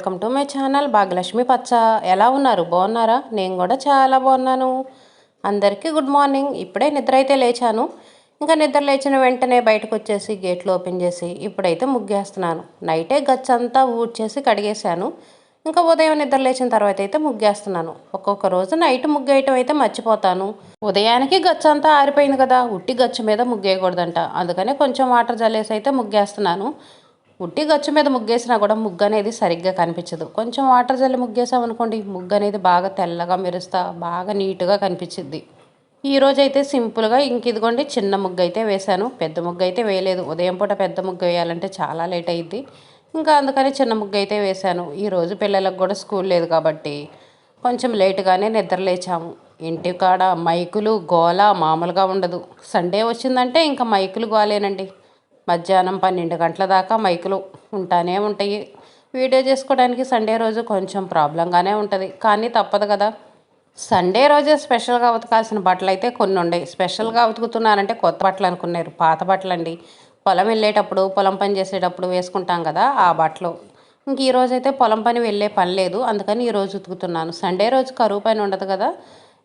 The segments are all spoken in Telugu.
Welcome to my channel Bhagyalakshmi పచ్చ. ఎలా ఉన్నారు? బాగున్నారా? నేను కూడా చాలా బాగున్నాను. అందరికీ గుడ్ మార్నింగ్. ఇప్పుడే నిద్ర అయితే లేచాను. ఇంకా నిద్ర లేచిన వెంటనే బయటకు వచ్చేసి గేట్లు ఓపెన్ చేసి ఇప్పుడైతే ముగ్గేస్తున్నాను. నైటే గచ్చంతా ఊడ్చేసి కడిగేశాను. ఇంకా ఉదయం నిద్ర లేచిన తర్వాత అయితే ముగ్గేస్తున్నాను. ఒక్కొక్క రోజు నైట్ ముగ్గేయటం అయితే మర్చిపోతాను. ఉదయానికి గచ్చంతా ఆరిపోయింది కదా, ఉట్టి గచ్చు మీద ముగ్గేయకూడదంట. అందుకనే కొంచెం వాటర్ జల్లేసి అయితే ముగ్గేస్తున్నాను. ఉట్టి గచ్చు మీద ముగ్గేసినా కూడా ముగ్గు అనేది సరిగ్గా కనిపించదు. కొంచెం వాటర్ జల్లి ముగ్గేసామనుకోండి, ముగ్గు అనేది బాగా తెల్లగా మెరుస్తా బాగా నీట్గా కనిపించింది. ఈరోజైతే సింపుల్గా ఇంక ఇదిగోండి చిన్న ముగ్గు అయితే వేశాను. పెద్ద ముగ్గు అయితే వేయలేదు. ఉదయం పూట పెద్ద ముగ్గు వేయాలంటే చాలా లేట్ అయ్యిద్ది. ఇంకా అందుకని చిన్న ముగ్గు అయితే వేశాను. ఈరోజు పిల్లలకు కూడా స్కూల్ లేదు కాబట్టి కొంచెం లేటుగానే నిద్ర లేచాము. ఇంటికాడ మైకులు గోల మామూలుగా ఉండదు. సండే వచ్చిందంటే ఇంకా మైకులు గోలేనండి. మధ్యాహ్నం 12 గంటల దాకా మైకులు ఉంటానే ఉంటాయి. వీడియో చేసుకోవడానికి సండే రోజు కొంచెం ప్రాబ్లంగానే ఉంటుంది, కానీ తప్పదు కదా. సండే రోజే స్పెషల్గా ఉతకాల్సిన బట్టలు అయితే కొన్ని ఉన్నాయి. స్పెషల్గా ఉతుకుతున్నారంటే కొత్త బట్టలు అనుకున్నారు, పాత బట్టలు అండి. పొలం వెళ్ళేటప్పుడు పొలం పని చేసేటప్పుడు వేసుకుంటాం కదా ఆ బట్టలు. ఇంక ఈరోజు అయితే పొలం పని వెళ్ళే పని లేదు, అందుకని ఈరోజు ఉతుకుతున్నాను. సండే రోజు కరువు పని ఉండదు కదా,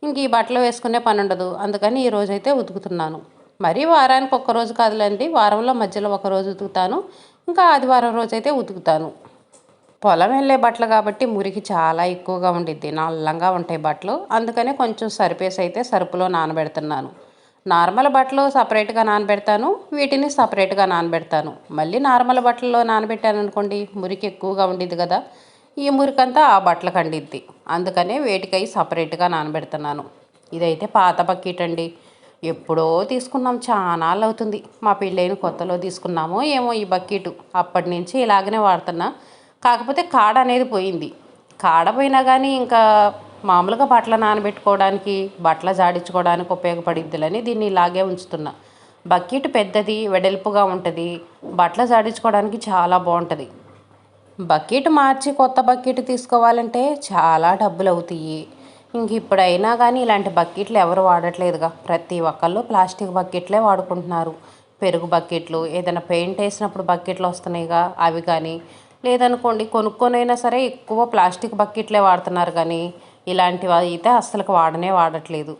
ఇంక ఈ బట్టలు వేసుకునే పని ఉండదు, అందుకని ఈరోజు అయితే ఉతుకుతున్నాను. మరీ వారానికి ఒక్కరోజు కాదులేండి, వారంలో మధ్యలో ఒకరోజు ఉతుకుతాను. ఇంకా ఆదివారం రోజైతే ఉతుకుతాను. పొలం వెళ్ళే బట్టలు కాబట్టి మురికి చాలా ఎక్కువగా ఉండిద్ది, నల్లంగా ఉంటాయి బట్టలు. అందుకనే కొంచెం సరిపేసి అయితే సరుపులో నానబెడుతున్నాను. నార్మల్ బట్టలు సపరేట్గా నానబెడతాను, వీటిని సపరేట్గా నానబెడతాను. మళ్ళీ నార్మల్ బట్టల్లో నానబెట్టాను అనుకోండి, మురికి ఎక్కువగా ఉండిద్ది కదా, ఈ మురికంతా ఆ బట్టలకు అండిద్ది. అందుకనే వేటికై సపరేట్గా నానబెడుతున్నాను. ఇదైతే పాత బకెట్ అండి. ఎప్పుడో తీసుకున్నాం, చాలా అవుతుంది. మా పెళ్ళైన కొత్తలో తీసుకున్నామో ఏమో ఈ బకెట్. అప్పటి నుంచి ఇలాగనే వాడుతున్నా. కాకపోతే కాడ అనేది పోయింది. కాడ పోయినా కానీ ఇంకా మామూలుగా బట్టలు నానబెట్టుకోవడానికి బట్టలు జాడించుకోవడానికి ఉపయోగపడిద్దిలని దీన్ని ఇలాగే ఉంచుతున్నా. బకెట్ పెద్దది వెడల్పుగా ఉంటుంది, బట్టలు జాడించుకోవడానికి చాలా బాగుంటుంది. బకెట్ మార్చి కొత్త బకెట్ తీసుకోవాలంటే చాలా డబ్బులు అవుతాయి. ఇంక ఇప్పుడైనా కానీ ఇలాంటి బకెట్లు ఎవరు వాడట్లేదుగా. ప్రతి ఒక్కళ్ళు ప్లాస్టిక్ బకెట్లే వాడుకుంటున్నారు. పెరుగు బకెట్లు, ఏదైనా పెయింట్ వేసినప్పుడు బకెట్లు వస్తున్నాయిగా అవి కానీ, లేదనుకోండి కొనుక్కొనైనా సరే ఎక్కువ ప్లాస్టిక్ బకెట్లే వాడుతున్నారు. కానీ ఇలాంటివి అయితే అస్సలు వాడట్లేదు.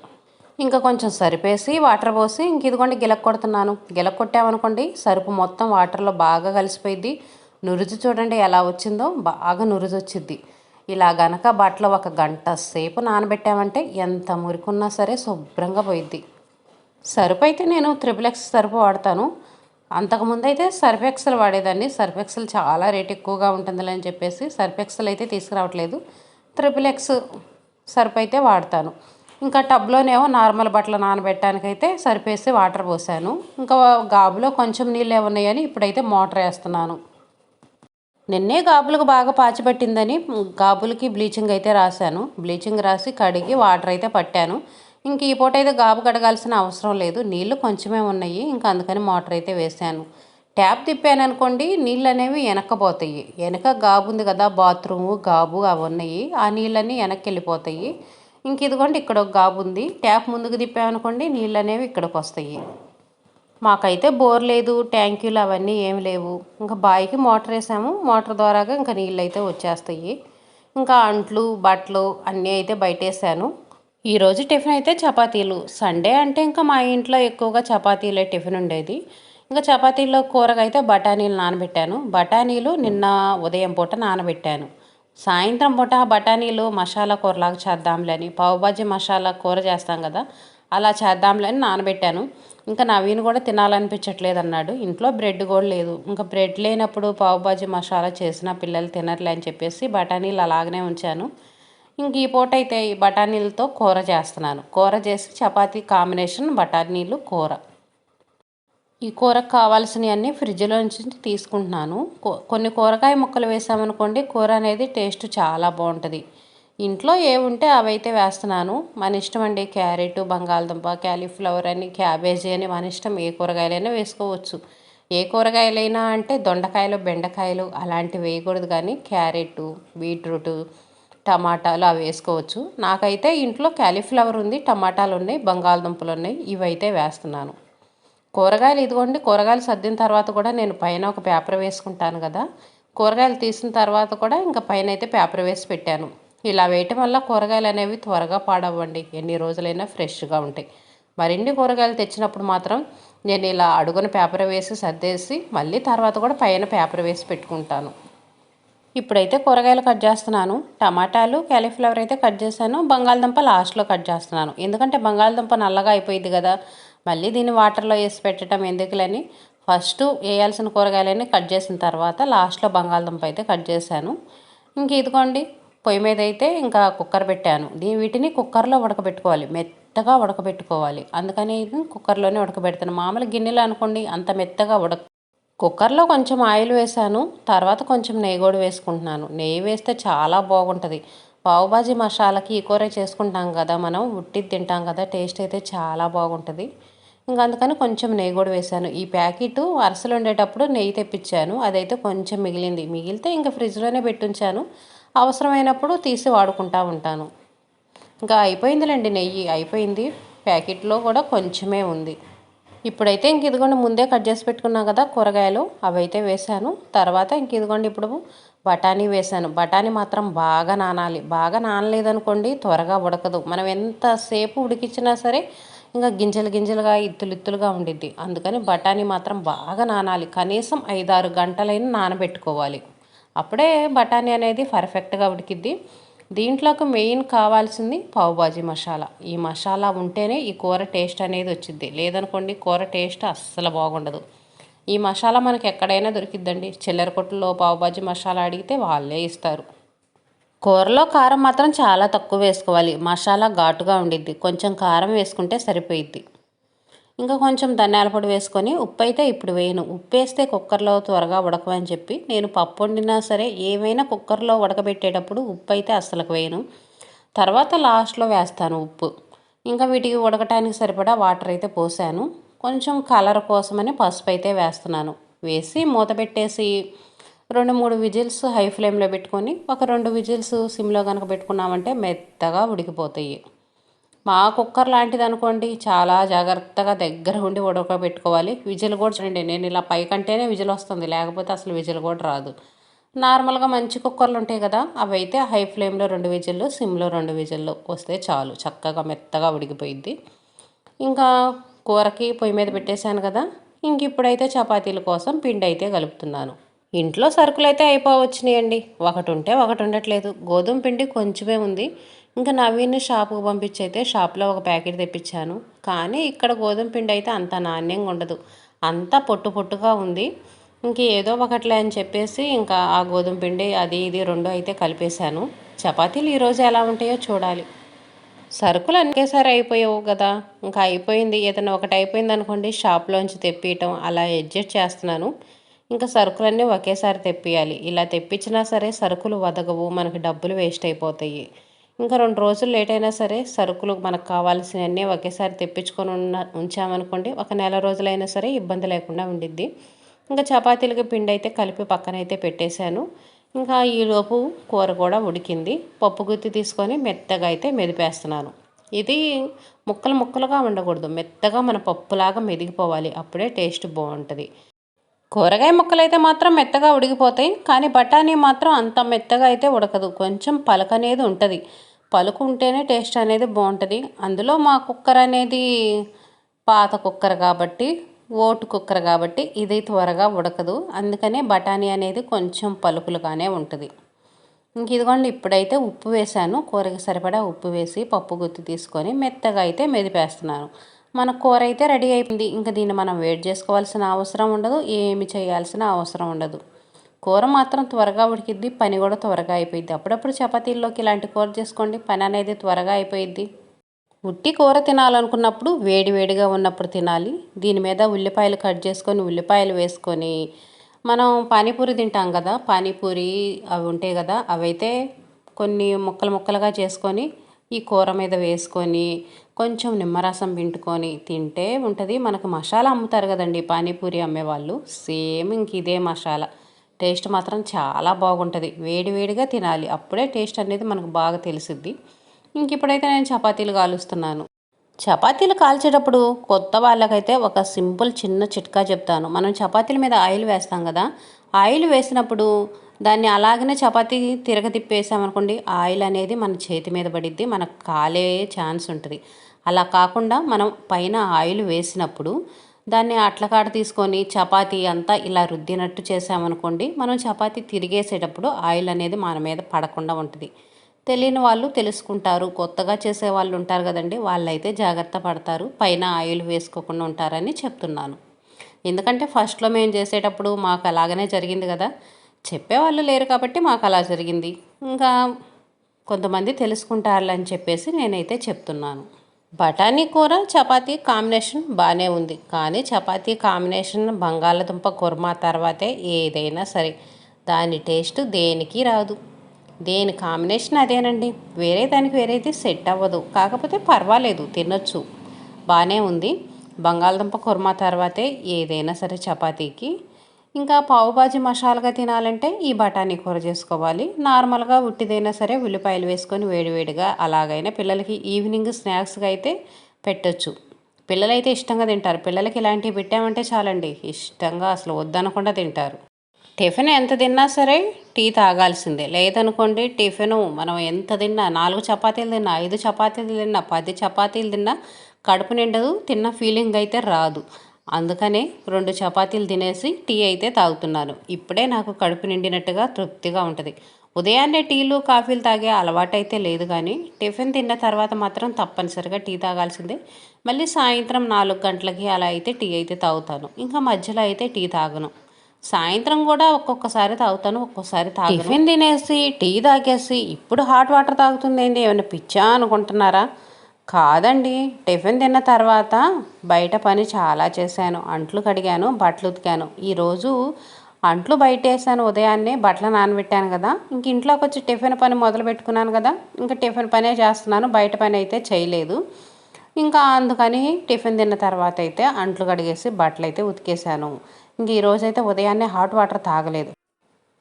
ఇంకా కొంచెం సరిపేసి వాటర్ పోసి ఇంక ఇదిగోండి గిలక్ కొడుతున్నాను. గిలక్ కొట్టామనుకోండి సరుపు మొత్తం వాటర్లో బాగా కలిసిపోయింది. నురుజు చూడండి ఎలా వచ్చిందో, బాగా నురుజు వచ్చింది. ఇలా గనక బట్టలు ఒక గంట సేపు నానబెట్టామంటే ఎంత మురికున్నా సరే శుభ్రంగా పోయిద్ది. సరుపు అయితే నేను XXX సరుపు వాడతాను. అంతకుముందు అయితే సర్ఫ్ ఎక్సెల్ వాడేదాన్ని. సర్ఫ్ ఎక్సెల్ చాలా రేట్ ఎక్కువగా ఉంటుందని అని చెప్పేసి సర్ఫ్ ఎక్సెల్ అయితే తీసుకురావట్లేదు. XXX సర్ఫ్ అయితే వాడతాను. ఇంకా టబ్లోనేమో నార్మల్ బట్టలు నానబెట్టడానికైతే సరిపేసి వాటర్ పోసాను. ఇంకా గాబులో కొంచెం నీళ్ళే ఉన్నాయని ఇప్పుడైతే మోటార్ వేస్తున్నాను. నిన్నే గాబులకు బాగా పాచిపట్టిందని గాబులకి బ్లీచింగ్ అయితే రాశాను. బ్లీచింగ్ రాసి కడిగి వాటర్ అయితే పట్టాను. ఇంక ఈ పూట అయితే గాబు కడగాల్సిన అవసరం లేదు, నీళ్లు కొంచెమే ఉన్నాయి. ఇంకా అందుకని మోటార్ అయితే వేసాను. ట్యాప్ తిప్పాను అనుకోండి నీళ్ళు అనేవి వెనక్కిపోతాయి. వెనక గాబు ఉంది కదా, బాత్రూము గాబు అవి ఉన్నాయి, ఆ నీళ్ళన్నీ వెనక్కి వెళ్ళిపోతాయి. ఇంక ఇదిగోండి ఇక్కడ ఒక గాబు ఉంది, ట్యాప్ ముందుకు తిప్పామనుకోండి నీళ్ళు అనేవి ఇక్కడికి వస్తాయి. మాకైతే బోర్ లేదు, ట్యాంకీలు అవన్నీ ఏమి లేవు. ఇంకా బావికి మోటార్ వేసాము, మోటార్ ద్వారాగా ఇంకా నీళ్ళు అయితే వచ్చేస్తాయి. ఇంకా అంట్లు బట్టలు అన్నీ అయితే బయట వేసాను. ఈరోజు టిఫిన్ అయితే చపాతీలు. సండే అంటే ఇంకా మా ఇంట్లో ఎక్కువగా చపాతీలే టిఫిన్ ఉండేది. ఇంకా చపాతీల్లో కూరగా అయితే బఠానీలు నానబెట్టాను. బఠానీలు నిన్న ఉదయం పూట నానబెట్టాను. సాయంత్రం పూట బఠానీలు మసాలా కూరలాగా చేద్దాంలేని, పావుబాజీ మసాలా కూర చేస్తాం కదా అలా చేద్దాంలేని నానబెట్టాను. ఇంకా నవీన్ కూడా తినాలనిపించట్లేదు అన్నాడు. ఇంట్లో బ్రెడ్ కూడా లేదు. ఇంకా బ్రెడ్ లేనప్పుడు పావుబాజీ మసాలా చేసిన పిల్లలు తినర్లే అని చెప్పేసి బఠానీలు అలాగనే ఉంచాను. ఇంక ఈ పూట అయితే ఈ బఠానీలతో కూర చేస్తున్నాను. కూర చేసి చపాతీ కాంబినేషన్ బఠానీలు కూర. ఈ కూరకు కావాల్సినవన్నీ ఫ్రిడ్జ్లోంచి తీసుకుంటున్నాను. కొన్ని కూరగాయ ముక్కలు వేసామనుకోండి కూర అనేది టేస్ట్ చాలా బాగుంటుంది. ఇంట్లో ఏముంటే అవైతే వేస్తున్నాను. మన ఇష్టం అండి. క్యారెట్, బంగాళదుంప, క్యాలీఫ్లవర్ అని, క్యాబేజీ అని మన ఇష్టం. ఏ కూరగాయలైనా వేసుకోవచ్చు. ఏ కూరగాయలైనా అంటే దొండకాయలు బెండకాయలు అలాంటివి వేయకూడదు, కానీ క్యారెట్, బీట్రూట్, టమాటాలు అవి వేసుకోవచ్చు. నాకైతే ఇంట్లో క్యాలీఫ్లవర్ ఉంది, టమాటాలు ఉన్నాయి, బంగాళదుంపలు ఉన్నాయి, ఇవైతే వేస్తున్నాను. కూరగాయలు ఇదిగోండి. కూరగాయలు సర్దిన తర్వాత కూడా నేను పైన ఒక పేపర్ వేసుకుంటాను కదా, కూరగాయలు తీసిన తర్వాత కూడా ఇంకా పైన అయితే పేపర్ వేసి పెట్టాను. ఇలా వేయటం వల్ల కూరగాయలు అనేవి త్వరగా పాడవ్వండి, ఎన్ని రోజులైనా ఫ్రెష్గా ఉంటాయి. మరిన్ని కూరగాయలు తెచ్చినప్పుడు మాత్రం నేను ఇలా అడుగున పేపర్ వేసి సర్దేసి మళ్ళీ తర్వాత కూడా పైన పేపర్ వేసి పెట్టుకుంటాను. ఇప్పుడైతే కూరగాయలు కట్ చేస్తున్నాను. టమాటాలు, క్యాలీఫ్లవర్ అయితే కట్ చేశాను. బంగాళదుంప లాస్ట్లో కట్ చేస్తున్నాను. ఎందుకంటే బంగాళదుంప నల్లగా అయిపోయింది కదా, మళ్ళీ దీన్ని వాటర్లో వేసి పెట్టడం ఎందుకులని ఫస్ట్ వేయాల్సిన కూరగాయలన్నీ కట్ చేసిన తర్వాత లాస్ట్లో బంగాళదుంప అయితే కట్ చేశాను. ఇంక ఇదిగోండి, పొయ్యి మీద అయితే ఇంకా కుక్కర్ పెట్టాను. వీటిని కుక్కర్లో ఉడకబెట్టుకోవాలి, మెత్తగా ఉడకబెట్టుకోవాలి. అందుకని కుక్కర్లోనే ఉడకబెడతాను. మామూలు గిన్నెలు అనుకోండి అంత మెత్తగా కుక్కర్లో కొంచెం ఆయిల్ వేసాను. తర్వాత కొంచెం నెయ్యి కూడా వేసుకుంటున్నాను. నెయ్యి వేస్తే చాలా బాగుంటుంది. పావుబాజీ మసాలాకి ఈ కూర చేసుకుంటాం కదా, మనం ఉట్టిది తింటాం కదా, టేస్ట్ అయితే చాలా బాగుంటుంది. ఇంకా అందుకని కొంచెం నెయ్యి కూడా వేసాను. ఈ ప్యాకెట్ అరసలు ఉండేటప్పుడు నెయ్యి తెప్పించాను. అదైతే కొంచెం మిగిలితే ఇంకా ఫ్రిడ్జ్లోనే పెట్టుంచాను. అవసరమైనప్పుడు తీసి వాడుకుంటూ ఉంటాను. ఇంకా అయిపోయిందిలేండి, నెయ్యి అయిపోయింది. ప్యాకెట్లో కూడా కొంచెమే ఉంది. ఇప్పుడైతే ఇంక ఇదిగోండి, ముందే కట్ చేసి పెట్టుకున్నాం కదా కూరగాయలు, అవి అయితే వేసాను. తర్వాత ఇంక ఇదిగోండి, ఇప్పుడు బఠానీ వేసాను. బఠానీ మాత్రం బాగా నానాలి. బాగా నానలేదనుకోండి త్వరగా ఉడకదు. మనం ఎంతసేపు ఉడికించినా సరే ఇంకా గింజలుగా ఇత్తులుగా ఉండిద్ది. అందుకని బఠానీ మాత్రం బాగా నానాలి. కనీసం 5-6 గంటలైనా నానబెట్టుకోవాలి. అప్పుడే బఠానీ అనేది పర్ఫెక్ట్గా ఉడికిద్ది. దీంట్లోకి మెయిన్ కావాల్సింది పావుబాజీ మసాలా. ఈ మసాలా ఉంటేనే ఈ కూర టేస్ట్ అనేది వచ్చింది. లేదనుకోండి కూర టేస్ట్ అస్సలు బాగుండదు. ఈ మసాలా మనకి ఎక్కడైనా దొరికిద్దండి. చిల్లర కొట్టులో పావుబాజీ మసాలా అడిగితే వాళ్ళే ఇస్తారు. కూరలో కారం మాత్రం చాలా తక్కువ వేసుకోవాలి. మసాలా ఘాటుగా ఉండిద్ది. కొంచెం కారం వేసుకుంటే సరిపోయిద్ది. ఇంకా కొంచెం ధనియాల పొడి వేసుకొని, ఉప్పు అయితే ఇప్పుడు వేయను. ఉప్పు వేస్తే కుక్కర్లో త్వరగా ఉడకవని చెప్పి నేను పప్పు వండినా సరే ఏమైనా కుక్కర్లో ఉడకబెట్టేటప్పుడు ఉప్పు అయితే అస్సలకు వేయను. తర్వాత లాస్ట్లో వేస్తాను ఉప్పు. ఇంకా వీటికి ఉడకటానికి సరిపడా వాటర్ అయితే పోసాను. కొంచెం కలర్ కోసమని పసుపు అయితే వేస్తున్నాను. వేసి మూత పెట్టేసి 2-3 విజిల్స్ హై ఫ్లేమ్లో పెట్టుకొని ఒక 2 విజిల్స్ సిమ్లో కనుక పెట్టుకున్నామంటే మెత్తగా ఉడికిపోతాయి. మా కుక్కర్ లాంటిది అనుకోండి, చాలా జాగ్రత్తగా దగ్గర ఉండి ఉడకబెట్టుకోవాలి. విజిల్ కూడా చూడండి, నేను ఇలా పైకంటేనే విజిల్ వస్తుంది, లేకపోతే అసలు విజిల్ కూడా రాదు. నార్మల్గా మంచి కుక్కర్లు ఉంటాయి కదా, అవి అయితే హై ఫ్లేమ్లో 2 విజిల్లు, సిమ్లో 2 విజిల్లు వస్తే చాలు, చక్కగా మెత్తగా ఉడికిపోయిద్ది. ఇంకా కూరకి పొయ్యి మీద పెట్టేశాను కదా, ఇంక ఇప్పుడైతే చపాతీల కోసం పిండి అయితే కలుపుతున్నాను. ఇంట్లో సరుకులు అయితే అయిపోవచ్చినాయండి. ఒకటి ఉంటే ఒకటి ఉండట్లేదు. గోధుమ పిండి కొంచెమే ఉంది. ఇంకా నవీన్ని షాపుకు పంపించి అయితే షాప్లో ఒక ప్యాకెట్ తెప్పించాను. కానీ ఇక్కడ గోధుమ పిండి అయితే అంత నాణ్యంగా ఉండదు, అంతా పొట్టుగా ఉంది. ఇంక ఏదో ఒకట్లే అని చెప్పేసి ఇంకా ఆ గోధుమ పిండి అది ఇది 2 అయితే కలిపేశాను. చపాతీలు ఈరోజు ఎలా ఉంటాయో చూడాలి. సరుకులు ఒకేసారి అయిపోయావు కదా, ఇంకా అయిపోయింది, ఏదైనా ఒకటి అయిపోయింది అనుకోండి షాప్లోంచి తెప్పియటం అలా అడ్జస్ట్ చేస్తున్నాను. ఇంకా సరుకులన్నీ ఒకేసారి తెప్పియాలి. ఇలా తెప్పించినా సరే సరుకులు వదగవు, మనకి డబ్బులు వేస్ట్ అయిపోతాయి. ఇంకా 2 రోజులు లేట్ అయినా సరే సరుకులు మనకు కావాల్సినవన్నీ ఒకేసారి తెప్పించుకొని ఉంచామనుకోండి, ఒక నెల రోజులైనా సరే ఇబ్బంది లేకుండా ఉండిద్ది. ఇంకా చపాతీలకి పిండి అయితే కలిపి పక్కనైతే పెట్టేశాను. ఇంకా ఈలోపు కూర కూడా ఉడికింది. పప్పు గుత్తి తీసుకొని మెత్తగా అయితే మెదిపేస్తున్నాను. ఇది ముక్కలుగా ఉండకూడదు, మెత్తగా మన పప్పులాగా మెదిగిపోవాలి, అప్పుడే టేస్ట్ బాగుంటుంది. కూరగాయ ముక్కలు అయితే మాత్రం మెత్తగా ఉడికిపోతాయి, కానీ బఠానీ మాత్రం అంత మెత్తగా అయితే ఉడకదు. కొంచెం పలుకు అనేది ఉంటుంది. పలుకు ఉంటేనే టేస్ట్ అనేది బాగుంటుంది. అందులో మా కుక్కర్ అనేది పాత కుక్కర్ కాబట్టి, ఓటు కుక్కర్ కాబట్టి ఇది త్వరగా ఉడకదు. అందుకనే బఠానీ అనేది కొంచెం పలుకులుగానే ఉంటుంది. ఇంక ఇదిగోండి, ఇప్పుడైతే ఉప్పు వేసాను. కూరకి సరిపడా ఉప్పు వేసి పప్పు గుత్తి తీసుకొని మెత్తగా అయితే మెదిపేస్తున్నాను. మన కూర అయితే రెడీ అయిపోయింది. ఇంకా దీన్ని మనం వేడి చేసుకోవాల్సిన అవసరం ఉండదు, ఏమి చేయాల్సిన అవసరం ఉండదు. కూర మాత్రం త్వరగా ఉడికిద్ది, పని కూడా త్వరగా అయిపోయింది. అప్పుడప్పుడు చపాతీల్లోకి ఇలాంటి కూర చేసుకోండి, పని అనేది త్వరగా అయిపోయిద్ది. ఉట్టి కూర తినాలనుకున్నప్పుడు వేడిగా ఉన్నప్పుడు తినాలి. దీని మీద ఉల్లిపాయలు కట్ చేసుకొని ఉల్లిపాయలు వేసుకొని, మనం పానీపూరి తింటాం కదా, పానీపూరి అవి ఉంటాయి కదా, అవైతే కొన్ని ముక్కలుగా చేసుకొని ఈ కూర మీద వేసుకొని కొంచెం నిమ్మరసం పిండుకొని తింటే ఉంటుంది. మనకు మసాలా అమ్ముతారు కదండి పానీపూరి అమ్మేవాళ్ళు, సేమ్ ఇంక ఇదే మసాలా. టేస్ట్ మాత్రం చాలా బాగుంటుంది. వేడిగా తినాలి, అప్పుడే టేస్ట్ అనేది మనకు బాగా తెలిసిద్ది. ఇంక ఇప్పుడైతే నేను చపాతీలు కాలుస్తున్నాను. చపాతీలు కాల్చేటప్పుడు కొత్త వాళ్ళకైతే ఒక సింపుల్ చిన్న చిట్కా చెప్తాను. మనం చపాతీల మీద ఆయిల్ వేస్తాం కదా, ఆయిల్ వేసినప్పుడు దాన్ని అలాగనే చపాతీ తిరగతిప్పేసామనుకోండి ఆయిల్ అనేది మన చేతి మీద పడిద్ది, మనకు కాలే ఛాన్స్ ఉంటుంది. అలా కాకుండా మనం పైన ఆయిల్ వేసినప్పుడు దాన్ని అట్లకాడ తీసుకొని చపాతీ అంతా ఇలా రుద్దినట్టు చేసామనుకోండి, మనం చపాతీ తిరిగేసేటప్పుడు ఆయిల్ అనేది మన మీద పడకుండా ఉంటుంది. తెలియని వాళ్ళు తెలుసుకుంటారు, కొత్తగా చేసే వాళ్ళు ఉంటారు కదండి, వాళ్ళైతే జాగ్రత్త పడతారు, పైన ఆయిల్ వేసుకోకుండా ఉంటారని చెప్తున్నాను. ఎందుకంటే ఫస్ట్లో మేము చేసేటప్పుడు మాకు అలాగనే జరిగింది కదా, చెప్పేవాళ్ళు లేరు కాబట్టి మాకు అలా జరిగింది. ఇంకా కొంతమంది తెలుసుకుంటారులని చెప్పేసి నేనైతే చెప్తున్నాను. బఠానీ కూర చపాతీ కాంబినేషన్ బాగానే ఉంది, కానీ చపాతీ కాంబినేషన్ బంగాళదుంప కుర్మా తర్వాతే ఏదైనా సరే దాని టేస్ట్ దేనికి రాదు. దేని కాంబినేషన్ అదేనండి, వేరే దానికి వేరేది సెట్ అవ్వదు. కాకపోతే పర్వాలేదు, తినొచ్చు, బాగానే ఉంది. బంగాళదుంప కుర్మా తర్వాతే ఏదైనా సరే చపాతీకి. ఇంకా పావుబాజీ మసాలాగా తినాలంటే ఈ బఠానీ కూర చేసుకోవాలి. నార్మల్గా ఉట్టిదైనా సరే ఉల్లిపాయలు వేసుకొని వేడివేడిగా అలాగైనా పిల్లలకి ఈవినింగ్ స్నాక్స్గా అయితే పెట్టొచ్చు. పిల్లలైతే ఇష్టంగా తింటారు. పిల్లలకి ఇలాంటివి పెట్టామంటే చాలండి, ఇష్టంగా అసలు వద్దనకుండా తింటారు. టిఫిన్ ఎంత తిన్నా సరే టీ తాగాల్సిందే. లేదనుకోండి టిఫిను మనం ఎంత తిన్నా, 4 చపాతీలు తిన్నా, 5 చపాతీలు తిన్నా, 10 చపాతీలు తిన్నా కడుపు నిండదు, తిన్న ఫీలింగ్ అయితే రాదు. అందుకనే 2 చపాతీలు తినేసి టీ అయితే తాగుతున్నాను. ఇప్పుడే నాకు కడుపు నిండినట్టుగా తృప్తిగా ఉంటుంది. ఉదయాన్నే టీలు కాఫీలు తాగే అలవాటైతే లేదు, కానీ టిఫిన్ తిన్న తర్వాత మాత్రం తప్పనిసరిగా టీ తాగాల్సిందే. మళ్ళీ సాయంత్రం 4 గంటలకి అలా అయితే టీ అయితే తాగుతాను. ఇంకా మధ్యలో అయితే టీ తాగను. సాయంత్రం కూడా ఒక్కొక్కసారి తాగుతాను, ఒక్కొక్కసారి తాగను. టిఫిన్ తినేసి టీ తాగేసి ఇప్పుడు హాట్ వాటర్ తాగుతుంది ఏంటి, ఏమైనా పిచ్చా అనుకుంటున్నారా? కాదండి, టిఫిన్ తిన్న తర్వాత బయట పని చాలా చేశాను. అంట్లు కడిగాను, బట్టలు ఉతికాను. ఈరోజు అంట్లు బయట వేసాను, ఉదయాన్నే బట్టలు నానబెట్టాను కదా, ఇంక ఇంట్లోకి వచ్చి టిఫిన్ పని మొదలు పెట్టుకున్నాను కదా, ఇంకా టిఫిన్ పనే చేస్తున్నాను, బయట పని అయితే చేయలేదు. ఇంకా అందుకని టిఫిన్ తిన్న తర్వాత అయితే అంట్లు కడిగేసి బట్టలు అయితే ఉతికేసాను. ఇంక ఈరోజైతే ఉదయాన్నే హాట్ వాటర్ తాగలేదు.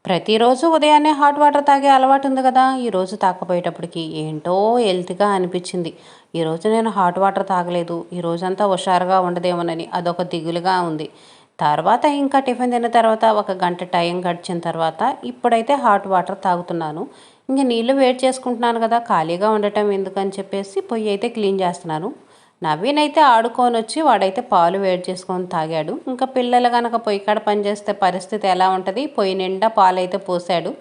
ప్రతిరోజు ఉదయాన్నే హాట్ వాటర్ తాగే అలవాటు ఉంది కదా, ఈరోజు తాకపోయేటప్పటికి ఏంటో హెల్త్గా అనిపించింది. ఈరోజు నేను హాట్ వాటర్ తాగలేదు, ఈరోజంతా హుషారుగా ఉండదేమోనని అదొక దిగులుగా ఉంది. తర్వాత ఇంకా టిఫిన్ తిన్న తర్వాత 1 గంట టైం గడిచిన తర్వాత ఇప్పుడైతే హాట్ వాటర్ తాగుతున్నాను. ఇంక నీళ్ళు వేడి చేసుకుంటున్నాను కదా, ఖాళీగా ఉండటం ఎందుకని చెప్పేసి పొయ్యి అయితే క్లీన్ చేస్తున్నాను. నవీన్ అయితే ఆడుకొని వచ్చి వాడైతే పాలు వేడి చేసుకొని తాగాడు. ఇంకా పిల్లలు కనుక పొయ్యి కాడ పనిచేస్తే పరిస్థితి ఎలా ఉంటుంది, పొయ్యి నిండా పాలు అయితే పోసాడు.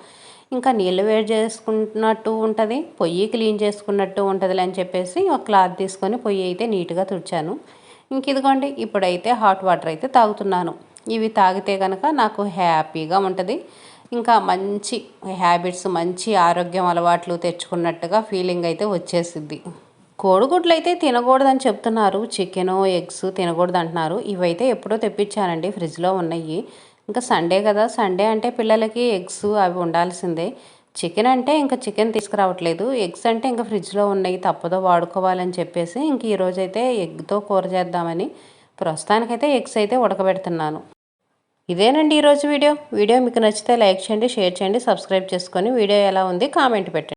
ఇంకా నీళ్ళు వేడి చేసుకున్నట్టు ఉంటుంది, పొయ్యి క్లీన్ చేసుకున్నట్టు ఉంటుంది అని చెప్పేసి ఒక క్లాత్ తీసుకొని పొయ్యి అయితే నీట్గా తుడిచాను. ఇంక ఇదిగోండి ఇప్పుడైతే హాట్ వాటర్ అయితే తాగుతున్నాను. ఇవి తాగితే కనుక నాకు హ్యాపీగా ఉంటుంది. ఇంకా మంచి హ్యాబిట్స్, మంచి ఆరోగ్యం అలవాట్లు తెచ్చుకున్నట్టుగా ఫీలింగ్ అయితే వచ్చేసిద్ది. కోడిగుడ్లు అయితే తినకూడదని చెప్తున్నారు, చికెను ఎగ్స్ తినకూడదు అంటున్నారు. ఇవైతే ఎప్పుడో తెప్పించానండి, ఫ్రిడ్జ్లో ఉన్నాయి. ఇంకా సండే కదా, సండే అంటే పిల్లలకి ఎగ్స్ అవి ఉండాల్సిందే. చికెన్ అంటే ఇంకా చికెన్ తీసుకురావట్లేదు, ఎగ్స్ అంటే ఇంకా ఫ్రిడ్జ్లో ఉన్నాయి, తప్పదో వాడుకోవాలని చెప్పేసి ఇంక ఈరోజైతే ఎగ్తో కూర చేద్దామని ప్రస్తుతానికైతే ఎగ్స్ అయితే ఉడకబెడుతున్నాను. ఇదేనండి ఈరోజు వీడియో మీకు నచ్చితే లైక్ చేయండి, షేర్ చేయండి, సబ్స్క్రైబ్ చేసుకొని వీడియో ఎలా ఉంది కామెంట్ పెట్టండి.